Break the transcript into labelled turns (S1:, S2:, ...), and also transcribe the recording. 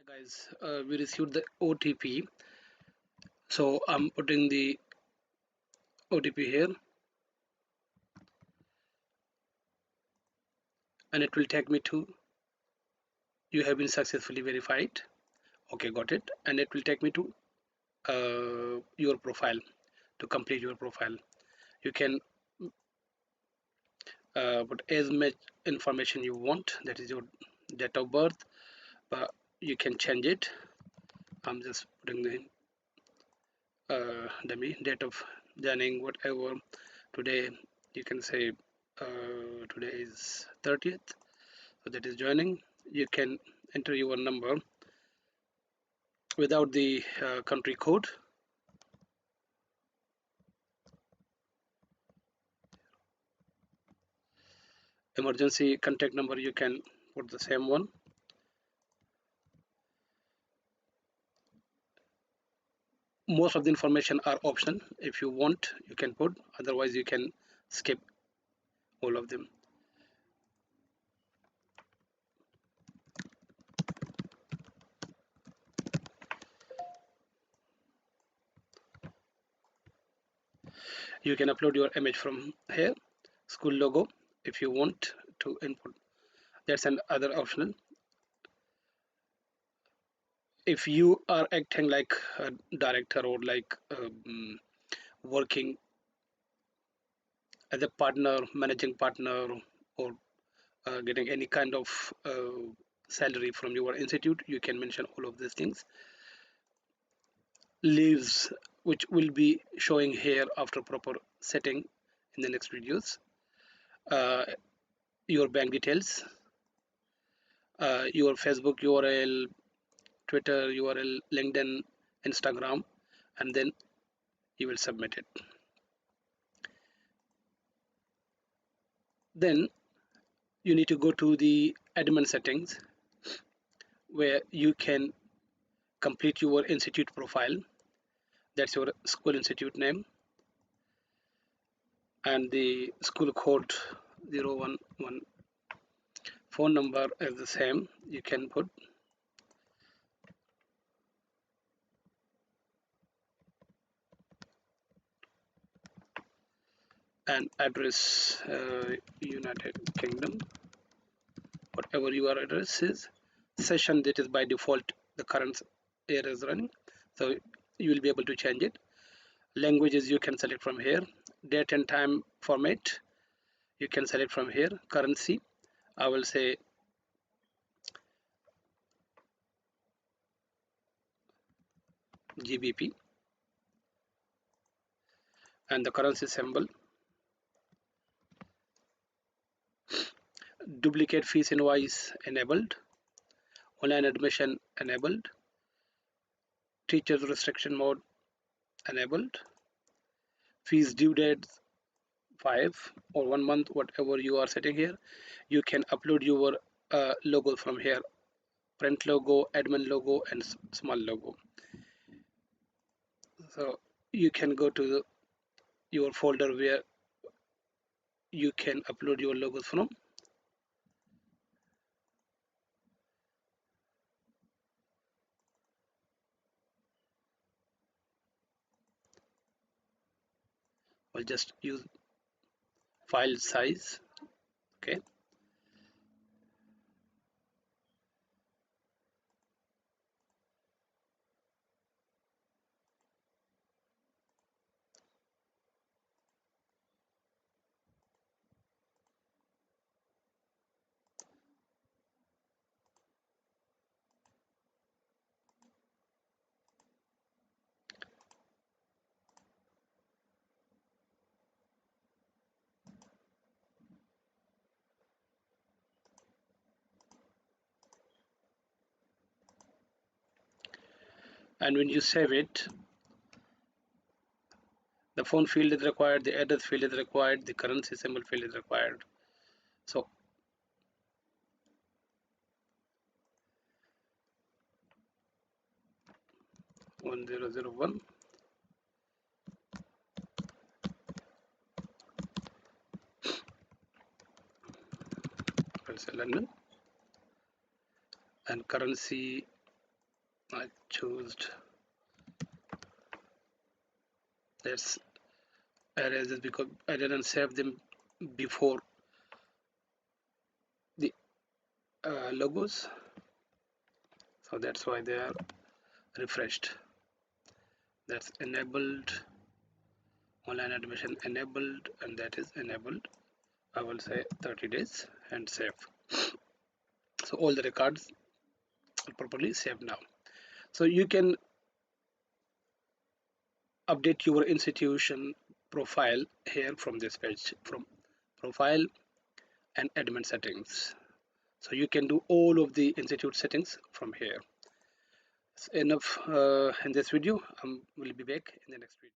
S1: Guys, we received the OTP. So I'm putting the OTP here and it will take me to you have been successfully verified. Okay, got it. And it will take me to your profile to complete your profile. You can put as much information you want, that is your date of birth, but you can change it. I'm just putting the dummy date of joining, whatever. Today, you can say today is 30th. So that is joining. You can enter your number without the country code. Emergency contact number, you can put the same one. Most of the information are optional. If you want, you can put, otherwise you can skip all of them. You can upload your image from here, school logo, if you want to input. That's an other optional. If you are acting like a director or like working as a partner, managing partner, or getting any kind of salary from your institute, you can mention all of these things. Leaves, which will be showing here after proper setting in the next videos. uh, your bank details, your Facebook URL, Twitter URL, LinkedIn, Instagram, and then you will submit it. Then you need to go to the admin settings where you can complete your institute profile. That's your school institute name and the school code 011. Phone number is the same. You can put, and address United Kingdom, whatever your address is. Session, that is by default the current year is running, so you will be able to change it. Languages you can select from here. Date and time format you can select from here. Currency, I will say GBP, and the currency symbol. Duplicate fees invoice enabled. Online admission enabled. Teachers restriction mode enabled. Fees due date 5 or 1 month, whatever you are setting here. You can upload your logo from here: print logo, admin logo, and small logo. So you can go to your folder where you can upload your logos from. I'll just use file size. Okay, and when you save it, the phone field is required, the address field is required, the currency symbol field is required. So 1001, I'll say London, and currency I chose, let's erase this because I didn't save them before the logos, so that's why they are refreshed. That's enabled, online admission enabled, and that is enabled. I will say 30 days and save. So all the records are properly saved now. So you can update your institution profile here from this page, from profile and admin settings. So you can do all of the institute settings from here. It's enough in this video. We'll be back in the next video.